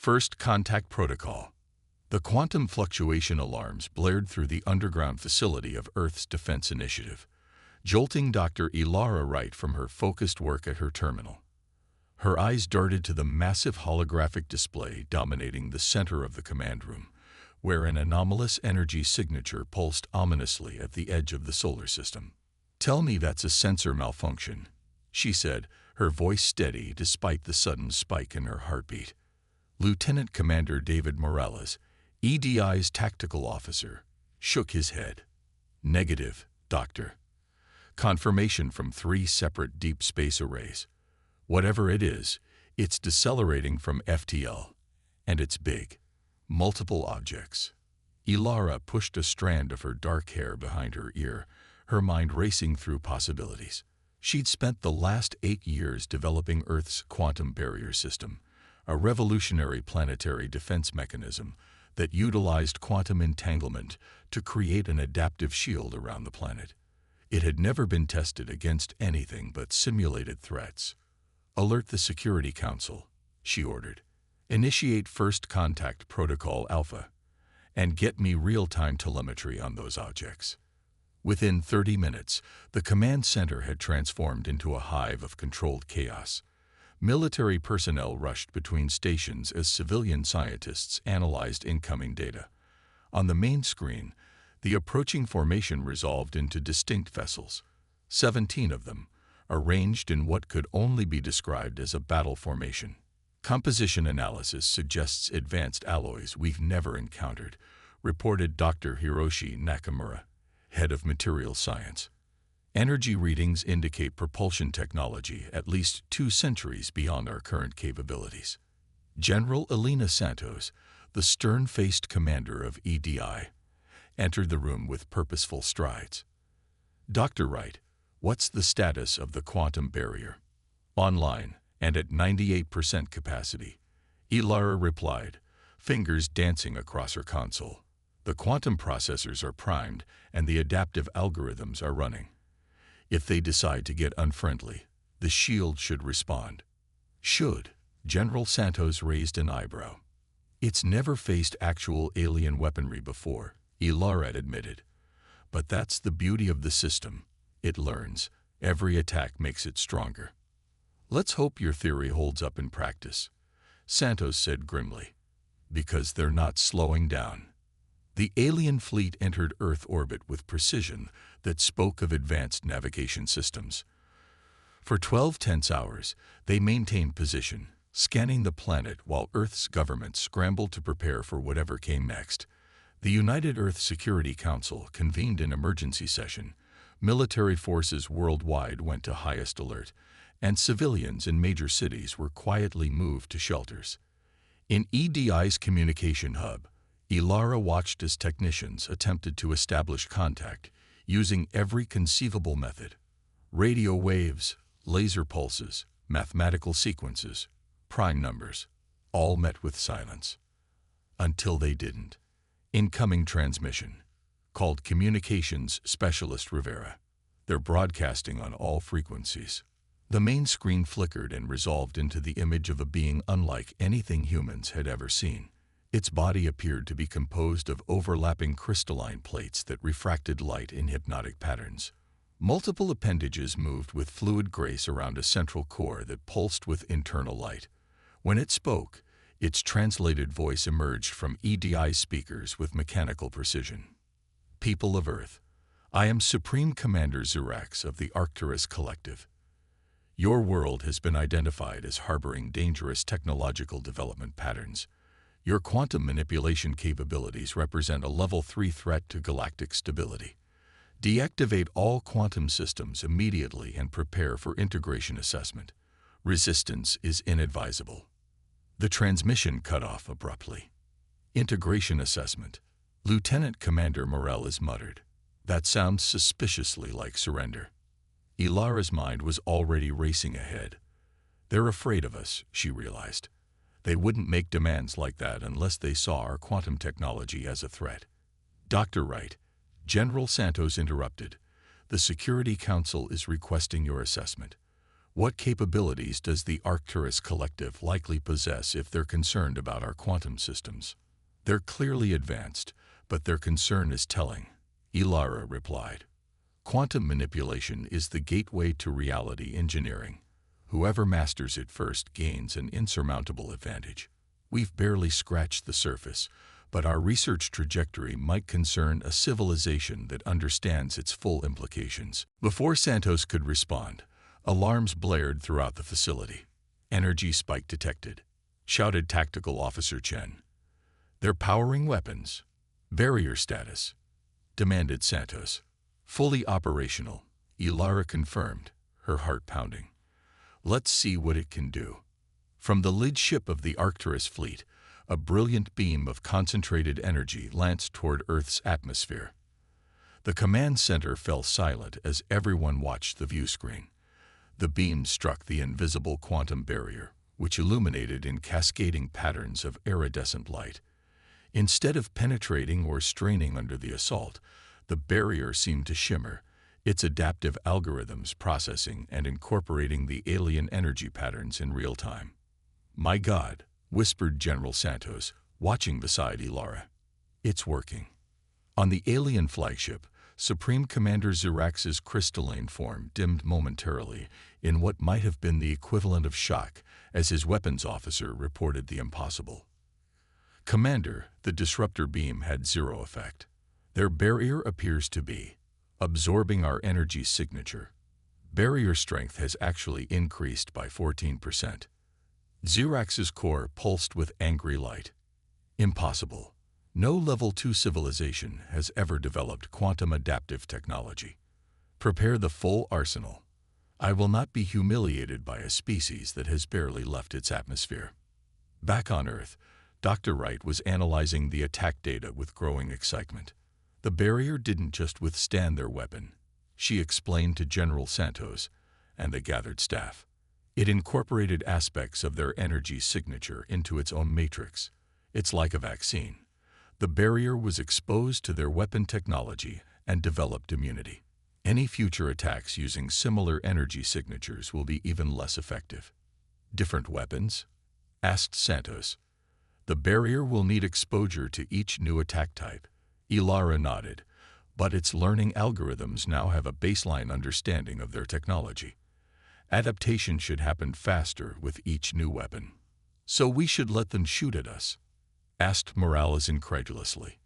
First Contact Protocol. The quantum fluctuation alarms blared through the underground facility of Earth's Defense Initiative, jolting Dr. Ilara Wright from her focused work at her terminal. Her eyes darted to the massive holographic display dominating the center of the command room, where an anomalous energy signature pulsed ominously at the edge of the solar system. "Tell me that's a sensor malfunction," she said, her voice steady despite the sudden spike in her heartbeat. Lieutenant Commander David Morales, EDI's tactical officer, shook his head. "Negative, Doctor. Confirmation from 3 separate deep space arrays. Whatever it is, it's decelerating from FTL, and it's big. Multiple objects." Ilara pushed a strand of her dark hair behind her ear, her mind racing through possibilities. She'd spent the last 8 years developing Earth's quantum barrier system, a revolutionary planetary defense mechanism that utilized quantum entanglement to create an adaptive shield around the planet. It had never been tested against anything but simulated threats. "Alert the Security Council," she ordered. "Initiate First Contact Protocol Alpha, and get me real-time telemetry on those objects." Within 30 minutes, the command center had transformed into a hive of controlled chaos. Military personnel rushed between stations as civilian scientists analyzed incoming data. On the main screen, the approaching formation resolved into distinct vessels, 17 of them, arranged in what could only be described as a battle formation. "Composition analysis suggests advanced alloys we've never encountered," reported Dr. Hiroshi Nakamura, head of materials science. "Energy readings indicate propulsion technology at least 2 centuries beyond our current capabilities." General Elena Santos, the stern-faced commander of EDI, entered the room with purposeful strides. "Dr. Wright, what's the status of the quantum barrier?" "Online, and at 98% capacity," Ilara replied, fingers dancing across her console. "The quantum processors are primed, and the adaptive algorithms are running. If they decide to get unfriendly, the shield should respond." "Should?" General Santos raised an eyebrow. "It's never faced actual alien weaponry before," Ilara admitted. "But that's the beauty of the system. It learns. Every attack makes it stronger." "Let's hope your theory holds up in practice," Santos said grimly. "Because they're not slowing down." The alien fleet entered Earth orbit with precision that spoke of advanced navigation systems. For 12 tense hours, they maintained position, scanning the planet while Earth's government scrambled to prepare for whatever came next. The United Earth Security Council convened an emergency session. Military forces worldwide went to highest alert, and civilians in major cities were quietly moved to shelters. In EDI's communication hub, Ilara watched as technicians attempted to establish contact using every conceivable method: radio waves, laser pulses, mathematical sequences, prime numbers, all met with silence. Until they didn't. "Incoming transmission," called Communications Specialist Rivera. "They're broadcasting on all frequencies." The main screen flickered and resolved into the image of a being unlike anything humans had ever seen. Its body appeared to be composed of overlapping crystalline plates that refracted light in hypnotic patterns. Multiple appendages moved with fluid grace around a central core that pulsed with internal light. When it spoke, its translated voice emerged from EDI speakers with mechanical precision. "People of Earth, I am Supreme Commander Zurax of the Arcturus Collective. Your world has been identified as harboring dangerous technological development patterns. Your quantum manipulation capabilities represent a Level 3 threat to galactic stability. Deactivate all quantum systems immediately and prepare for integration assessment. Resistance is inadvisable." The transmission cut off abruptly. "Integration assessment," Lieutenant Commander Morales muttered. "That sounds suspiciously like surrender." Ilara's mind was already racing ahead. "They're afraid of us," she realized. "They wouldn't make demands like that unless they saw our quantum technology as a threat." "Dr. Wright," General Santos interrupted, "the Security Council is requesting your assessment. What capabilities does the Arcturus Collective likely possess if they're concerned about our quantum systems? They're clearly advanced, but their concern is telling, Ilara replied. Quantum manipulation is the gateway to reality engineering. Whoever masters it first gains an insurmountable advantage. We've barely scratched the surface, but our research trajectory might concern a civilization that understands its full implications. Before Santos could respond, alarms blared throughout the facility. Energy spike detected, shouted Tactical Officer Chen. They're powering weapons. Barrier status, demanded Santos. Fully operational, Ilara confirmed, her heart pounding. Let's see what it can do. From the lead ship of the Arcturus fleet, a brilliant beam of concentrated energy lanced toward Earth's atmosphere. The command center fell silent as everyone watched the view screen. The beam struck the invisible quantum barrier, which illuminated in cascading patterns of iridescent light. Instead of penetrating or straining under the assault, the barrier seemed to shimmer, its adaptive algorithms processing and incorporating the alien energy patterns in real time. My God, whispered General Santos, watching beside Ilara. It's working. On the alien flagship, Supreme Commander Zirax's crystalline form dimmed momentarily in what might have been the equivalent of shock as his weapons officer reported the impossible. Commander, the disruptor beam had zero effect. Their barrier appears to be absorbing our energy signature. Barrier strength has actually increased by 14%. Zirax's core pulsed with angry light. Impossible. No Level 2 civilization has ever developed quantum adaptive technology. Prepare the full arsenal. I will not be humiliated by a species that has barely left its atmosphere. Back on Earth, Dr. Wright was analyzing the attack data with growing excitement. The barrier didn't just withstand their weapon, she explained to General Santos and the gathered staff. It incorporated aspects of their energy signature into its own matrix. It's like a vaccine. The barrier was exposed to their weapon technology and developed immunity. Any future attacks using similar energy signatures will be even less effective. Different weapons? Asked Santos. The barrier will need exposure to each new attack type. Ilara nodded, but its learning algorithms now have a baseline understanding of their technology. Adaptation should happen faster with each new weapon. So we should let them shoot at us? Asked Morales incredulously.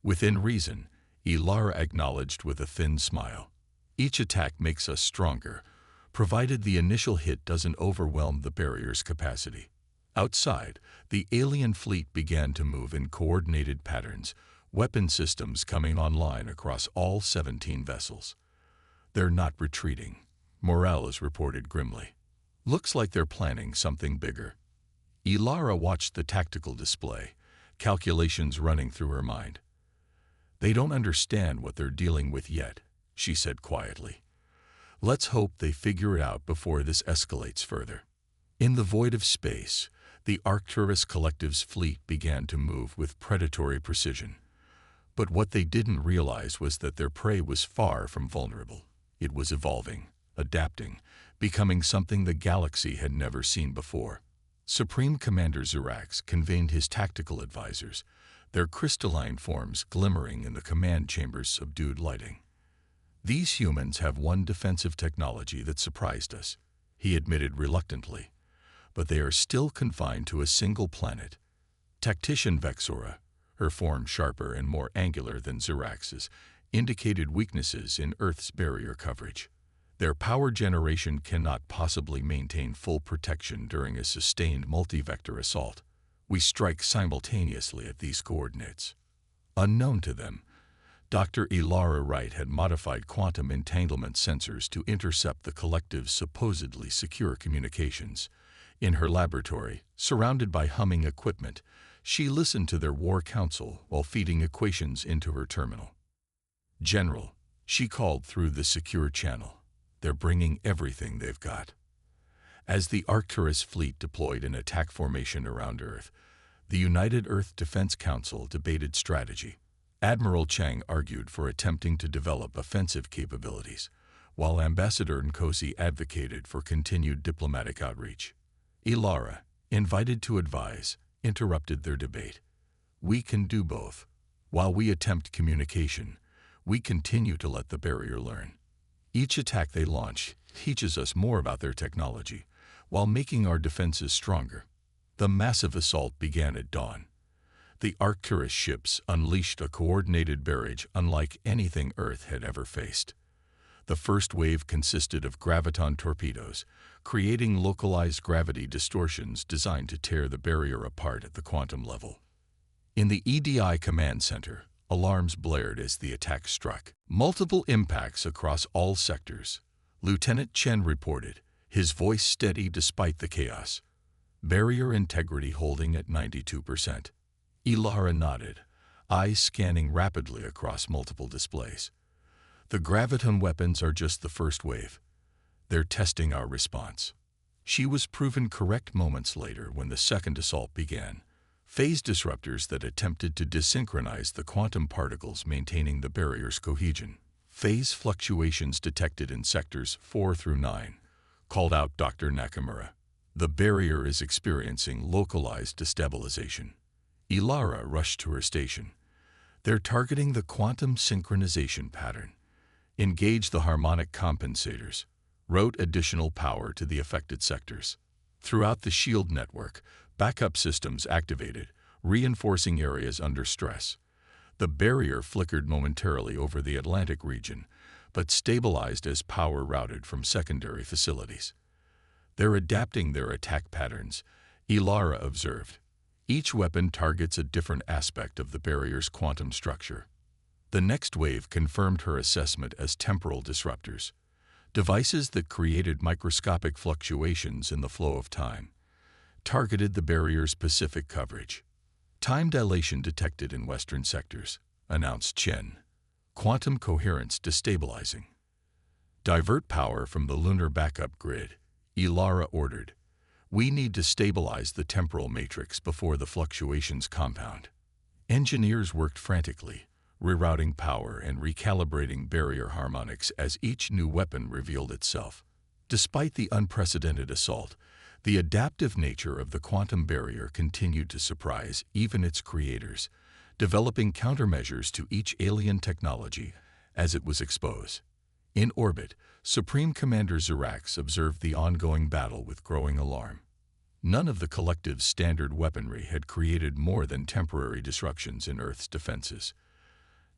Within reason, Ilara acknowledged with a thin smile. Each attack makes us stronger, provided the initial hit doesn't overwhelm the barrier's capacity. Outside, the alien fleet began to move in coordinated patterns, weapon systems coming online across all 17 vessels. They're not retreating, Morales reported grimly. Looks like they're planning something bigger. Ilara watched the tactical display, calculations running through her mind. They don't understand what they're dealing with yet, she said quietly. Let's hope they figure it out before this escalates further. In the void of space, the Arcturus Collective's fleet began to move with predatory precision. But what they didn't realize was that their prey was far from vulnerable. It was evolving, adapting, becoming something the galaxy had never seen before. Supreme Commander Zirax convened his tactical advisors, their crystalline forms glimmering in the command chamber's subdued lighting. These humans have one defensive technology that surprised us, he admitted reluctantly, but they are still confined to a single planet. Tactician Vexora, her form sharper and more angular than Zirax's, indicated weaknesses in Earth's barrier coverage. Their power generation cannot possibly maintain full protection during a sustained multi-vector assault. We strike simultaneously at these coordinates. Unknown to them, Dr. Ilara Wright had modified quantum entanglement sensors to intercept the collective's supposedly secure communications. In her laboratory, surrounded by humming equipment, she listened to their war council while feeding equations into her terminal. General, she called through the secure channel. They're bringing everything they've got. As the Arcturus fleet deployed in attack formation around Earth, the United Earth Defense Council debated strategy. Admiral Chang argued for attempting to develop offensive capabilities, while Ambassador Nkosi advocated for continued diplomatic outreach. Ilara, invited to advise, interrupted their debate. We can do both. While we attempt communication, we continue to let the barrier learn. Each attack they launch teaches us more about their technology, while making our defenses stronger. The massive assault began at dawn. The Arcturus ships unleashed a coordinated barrage unlike anything Earth had ever faced. The first wave consisted of graviton torpedoes, creating localized gravity distortions designed to tear the barrier apart at the quantum level. In the EDI command center, alarms blared as the attack struck. Multiple impacts across all sectors. Lieutenant Chen reported, his voice steady despite the chaos. Barrier integrity holding at 92%. Ilara nodded, eyes scanning rapidly across multiple displays. The graviton weapons are just the first wave. They're testing our response. She was proven correct moments later when the second assault began. Phase disruptors that attempted to desynchronize the quantum particles maintaining the barrier's cohesion. Phase fluctuations detected in sectors 4 through 9, called out Dr. Nakamura. The barrier is experiencing localized destabilization. Ilara rushed to her station. They're targeting the quantum synchronization pattern. Engage the harmonic compensators. Route additional power to the affected sectors. Throughout the shield network, backup systems activated, reinforcing areas under stress. The barrier flickered momentarily over the Atlantic region, but stabilized as power routed from secondary facilities. They're adapting their attack patterns, Ilara observed. Each weapon targets a different aspect of the barrier's quantum structure. The next wave confirmed her assessment as temporal disruptors, devices that created microscopic fluctuations in the flow of time, targeted the barrier's Pacific coverage. Time dilation detected in western sectors, announced Chen. Quantum coherence destabilizing. Divert power from the lunar backup grid, Ilara ordered. We need to stabilize the temporal matrix before the fluctuations compound. Engineers worked frantically, rerouting power and recalibrating barrier harmonics as each new weapon revealed itself. Despite the unprecedented assault, the adaptive nature of the quantum barrier continued to surprise even its creators, developing countermeasures to each alien technology as it was exposed. In orbit, Supreme Commander Zirax observed the ongoing battle with growing alarm. None of the collective's standard weaponry had created more than temporary disruptions in Earth's defenses.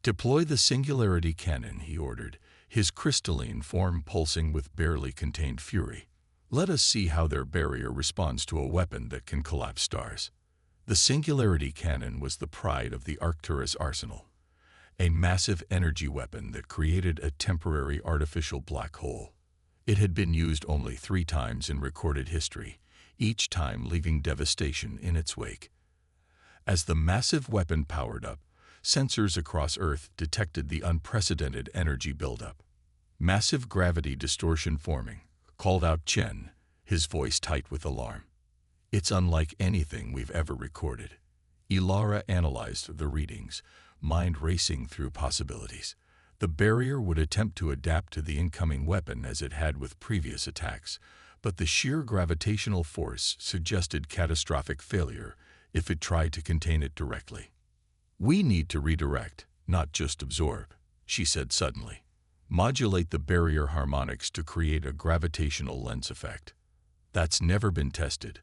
Deploy the Singularity Cannon, he ordered, his crystalline form pulsing with barely contained fury. Let us see how their barrier responds to a weapon that can collapse stars. The Singularity Cannon was the pride of the Arcturus arsenal, a massive energy weapon that created a temporary artificial black hole. It had been used only 3 times in recorded history, each time leaving devastation in its wake. As the massive weapon powered up, sensors across Earth detected the unprecedented energy buildup. Massive gravity distortion forming, called out Chen, his voice tight with alarm. It's unlike anything we've ever recorded. Ilara analyzed the readings, mind racing through possibilities. The barrier would attempt to adapt to the incoming weapon as it had with previous attacks, but the sheer gravitational force suggested catastrophic failure if it tried to contain it directly. We need to redirect, not just absorb, she said suddenly. Modulate the barrier harmonics to create a gravitational lens effect. That's never been tested,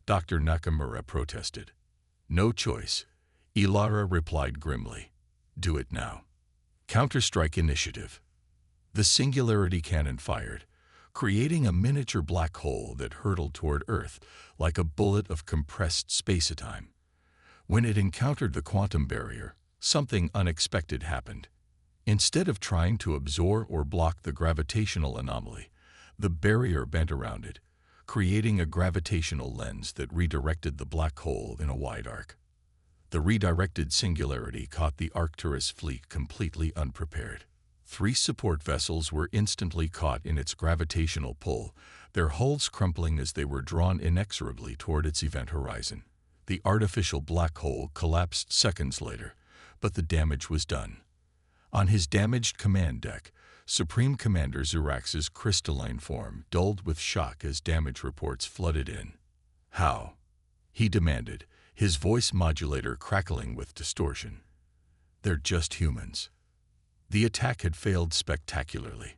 Dr. Nakamura protested. No choice, Ilara replied grimly. Do it now. Counterstrike initiative. The Singularity Cannon fired, creating a miniature black hole that hurtled toward Earth like a bullet of compressed space-time. When it encountered the quantum barrier, something unexpected happened. Instead of trying to absorb or block the gravitational anomaly, the barrier bent around it, creating a gravitational lens that redirected the black hole in a wide arc. The redirected singularity caught the Arcturus fleet completely unprepared. 3 support vessels were instantly caught in its gravitational pull, their hulls crumpling as they were drawn inexorably toward its event horizon. The artificial black hole collapsed seconds later, but the damage was done. On his damaged command deck, Supreme Commander Zirax's crystalline form dulled with shock as damage reports flooded in. "How?" he demanded, his voice modulator crackling with distortion. "They're just humans." The attack had failed spectacularly,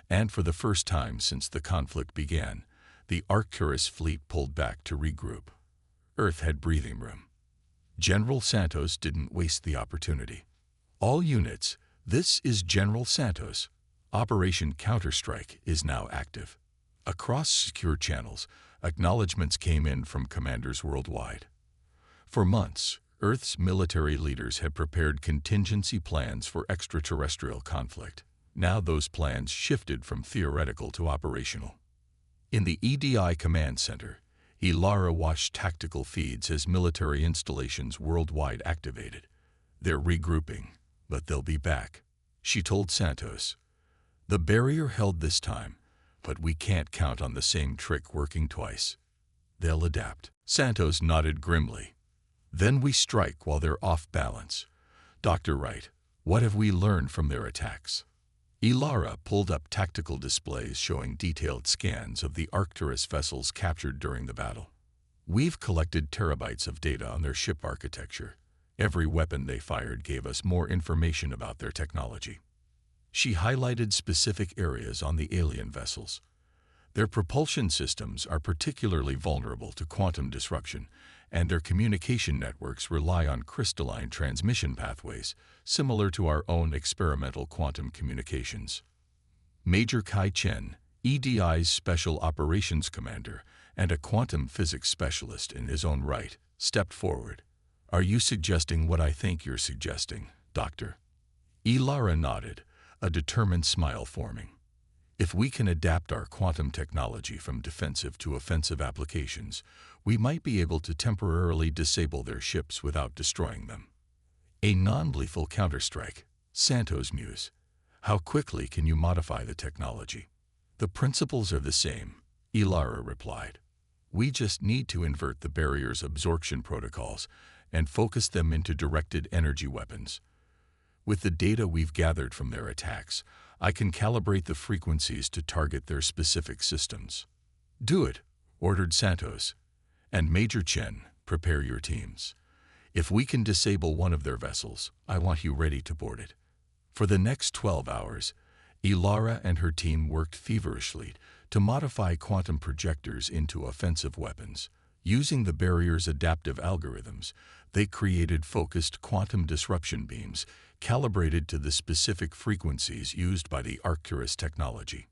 and for the first time since the conflict began, the Arcturus fleet pulled back to regroup. Earth had breathing room. General Santos didn't waste the opportunity. "All units, this is General Santos. Operation Counterstrike is now active." Across secure channels, acknowledgments came in from commanders worldwide. For months, Earth's military leaders had prepared contingency plans for extraterrestrial conflict. Now those plans shifted from theoretical to operational. In the EDI Command Center, Ilara watched tactical feeds as military installations worldwide activated. "They're regrouping, but they'll be back," she told Santos. "The barrier held this time, but we can't count on the same trick working twice. They'll adapt." Santos nodded grimly. "Then we strike while they're off balance. Dr. Wright, what have we learned from their attacks?" Ilara pulled up tactical displays showing detailed scans of the Arcturus vessels captured during the battle. "We've collected terabytes of data on their ship architecture. Every weapon they fired gave us more information about their technology." She highlighted specific areas on the alien vessels. "Their propulsion systems are particularly vulnerable to quantum disruption, and their communication networks rely on crystalline transmission pathways, similar to our own experimental quantum communications." Major Kai Chen, EDI's Special Operations Commander and a quantum physics specialist in his own right, stepped forward. "Are you suggesting what I think you're suggesting, Doctor?" Ilara nodded, a determined smile forming. "If we can adapt our quantum technology from defensive to offensive applications, we might be able to temporarily disable their ships without destroying them." "A non-lethal counterstrike," Santos mused. "How quickly can you modify the technology?" "The principles are the same," Ilara replied. "We just need to invert the barrier's absorption protocols and focus them into directed energy weapons. With the data we've gathered from their attacks, I can calibrate the frequencies to target their specific systems." "Do it," ordered Santos. "And Major Chen, prepare your teams. If we can disable one of their vessels, I want you ready to board it." For the next 12 hours, Ilara and her team worked feverishly to modify quantum projectors into offensive weapons. Using the barrier's adaptive algorithms, they created focused quantum disruption beams calibrated to the specific frequencies used by the Arcturus technology.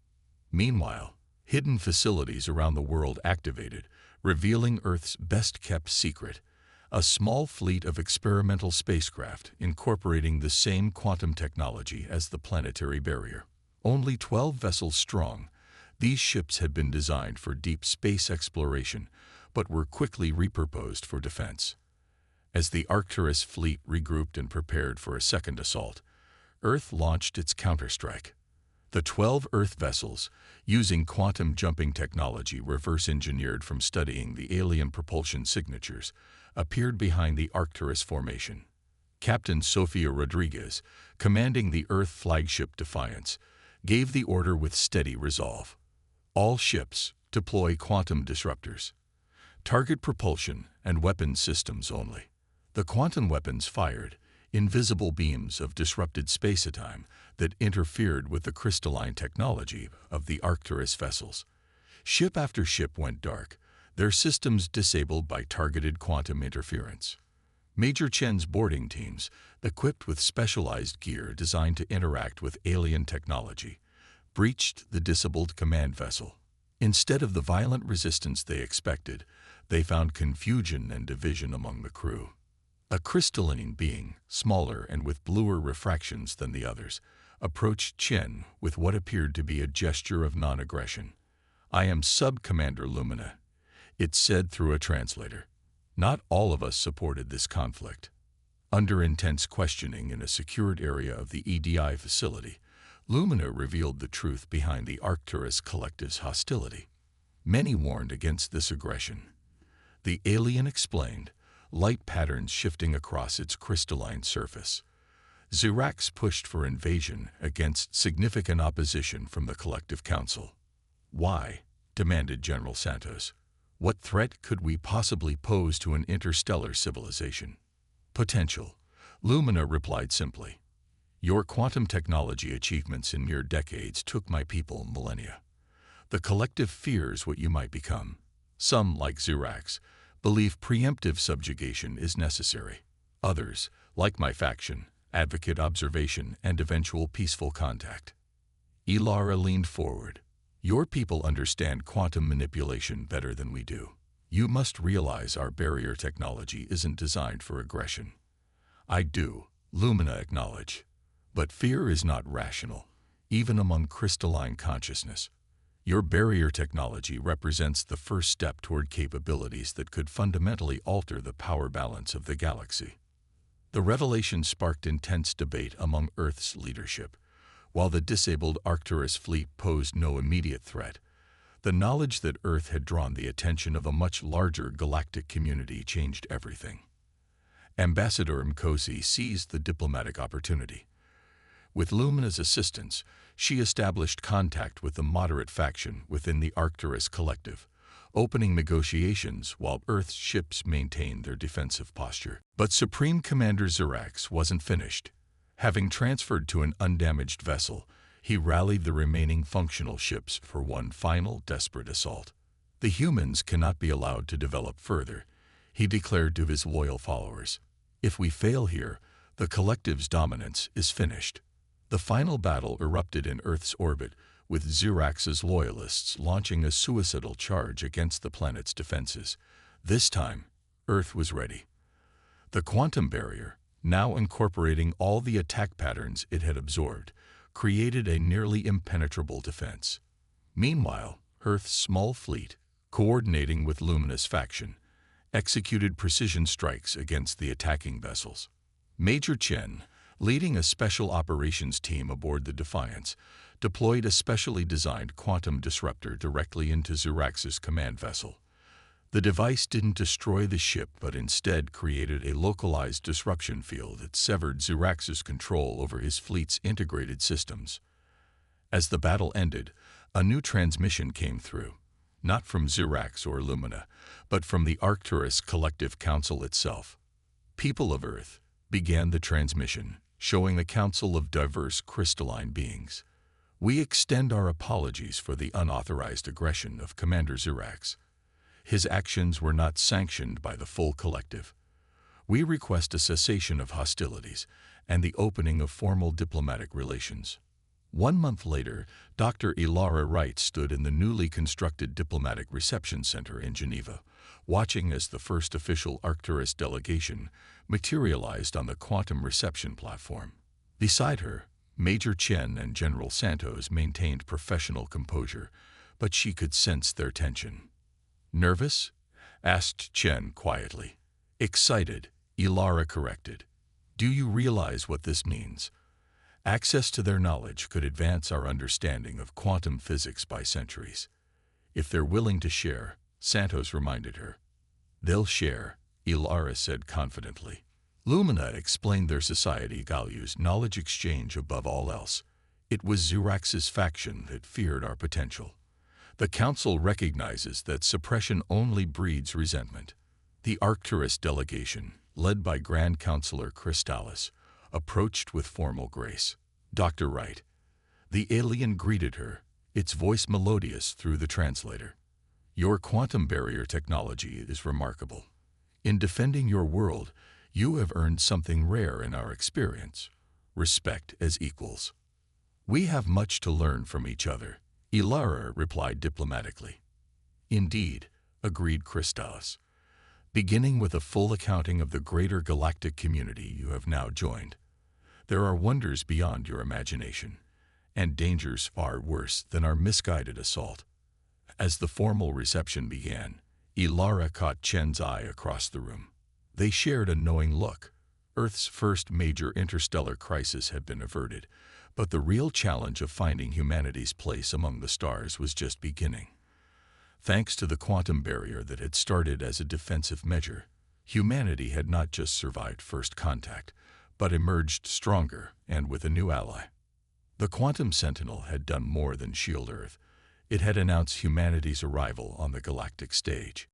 Meanwhile, hidden facilities around the world activated, revealing Earth's best-kept secret: a small fleet of experimental spacecraft incorporating the same quantum technology as the planetary barrier. Only 12 vessels strong, these ships had been designed for deep space exploration, but were quickly repurposed for defense. As the Arcturus fleet regrouped and prepared for a second assault, Earth launched its counterstrike. The 12 Earth vessels, using quantum jumping technology reverse-engineered from studying the alien propulsion signatures, appeared behind the Arcturus formation. Captain Sofia Rodriguez, commanding the Earth flagship Defiance, gave the order with steady resolve. "All ships, deploy quantum disruptors. Target propulsion and weapon systems only." The quantum weapons fired invisible beams of disrupted space-time that interfered with the crystalline technology of the Arcturus vessels. Ship after ship went dark, their systems disabled by targeted quantum interference. Major Chen's boarding teams, equipped with specialized gear designed to interact with alien technology, breached the disabled command vessel. Instead of the violent resistance they expected, they found confusion and division among the crew. A crystalline being, smaller and with bluer refractions than the others, approached Chen with what appeared to be a gesture of non-aggression. "I am Sub-Commander Lumina," it said through a translator. "Not all of us supported this conflict." Under intense questioning in a secured area of the EDI facility, Lumina revealed the truth behind the Arcturus collective's hostility. Many warned against this aggression. The alien explained, light patterns shifting across its crystalline surface. Xerax pushed for invasion against significant opposition from the Collective Council. "Why?" demanded General Santos. "What threat could we possibly pose to an interstellar civilization?" "Potential," Lumina replied simply. "Your quantum technology achievements in mere decades took my people millennia. The Collective fears what you might become. Some, like Xerax, believe preemptive subjugation is necessary. Others, like my faction, advocate observation and eventual peaceful contact." Ilara leaned forward. "Your people understand quantum manipulation better than we do. You must realize our barrier technology isn't designed for aggression." "I do," Lumina acknowledged. "But fear is not rational, even among crystalline consciousness. Your barrier technology represents the first step toward capabilities that could fundamentally alter the power balance of the galaxy." The revelation sparked intense debate among Earth's leadership. While the disabled Arcturus fleet posed no immediate threat, the knowledge that Earth had drawn the attention of a much larger galactic community changed everything. Ambassador Mkosi seized the diplomatic opportunity. With Lumina's assistance, she established contact with the moderate faction within the Arcturus Collective, opening negotiations while Earth's ships maintained their defensive posture. But Supreme Commander Xerax wasn't finished. Having transferred to an undamaged vessel, he rallied the remaining functional ships for one final desperate assault. "The humans cannot be allowed to develop further," he declared to his loyal followers. "If we fail here, the Collective's dominance is finished." The final battle erupted in Earth's orbit, with Xerax's loyalists launching a suicidal charge against the planet's defenses. This time, Earth was ready. The quantum barrier, now incorporating all the attack patterns it had absorbed, created a nearly impenetrable defense. Meanwhile, Earth's small fleet, coordinating with Lumina's faction, executed precision strikes against the attacking vessels. Major Chen, leading a special operations team aboard the Defiance, deployed a specially designed quantum disruptor directly into Xerax's command vessel. The device didn't destroy the ship, but instead created a localized disruption field that severed Xerax's control over his fleet's integrated systems. As the battle ended, a new transmission came through, not from Xerax or Lumina, but from the Arcturus Collective Council itself. "People of Earth," began the transmission, showing the council of diverse crystalline beings, "we extend our apologies for the unauthorized aggression of Commander Xerax. His actions were not sanctioned by the full collective. We request a cessation of hostilities and the opening of formal diplomatic relations." 1 month later, Dr. Ilara Wright stood in the newly constructed diplomatic reception center in Geneva, watching as the first official Arcturus delegation materialized on the quantum reception platform. Beside her, Major Chen and General Santos maintained professional composure, but she could sense their tension. "Nervous?" asked Chen quietly. "Excited," Ilara corrected. "Do you realize what this means? Access to their knowledge could advance our understanding of quantum physics by centuries. If they're willing to share," Santos reminded her. "They'll share," Ilara said confidently. Lumina explained their society values knowledge exchange above all else. It was Xerax's faction that feared our potential. The Council recognizes that suppression only breeds resentment. The Arcturus delegation, led by Grand Counselor Crystallis, approached with formal grace. "Dr. Wright." The alien greeted her, its voice melodious through the translator. "Your quantum barrier technology is remarkable. In defending your world, you have earned something rare in our experience: respect as equals." "We have much to learn from each other," Ilara replied diplomatically. "Indeed," agreed Crystallis. "Beginning with a full accounting of the greater galactic community you have now joined. There are wonders beyond your imagination, and dangers far worse than our misguided assault." As the formal reception began, Ilara caught Chen's eye across the room. They shared a knowing look. Earth's first major interstellar crisis had been averted, but the real challenge of finding humanity's place among the stars was just beginning. Thanks to the quantum barrier that had started as a defensive measure, humanity had not just survived first contact, but emerged stronger and with a new ally. The Quantum Sentinel had done more than shield Earth. It had announced humanity's arrival on the galactic stage.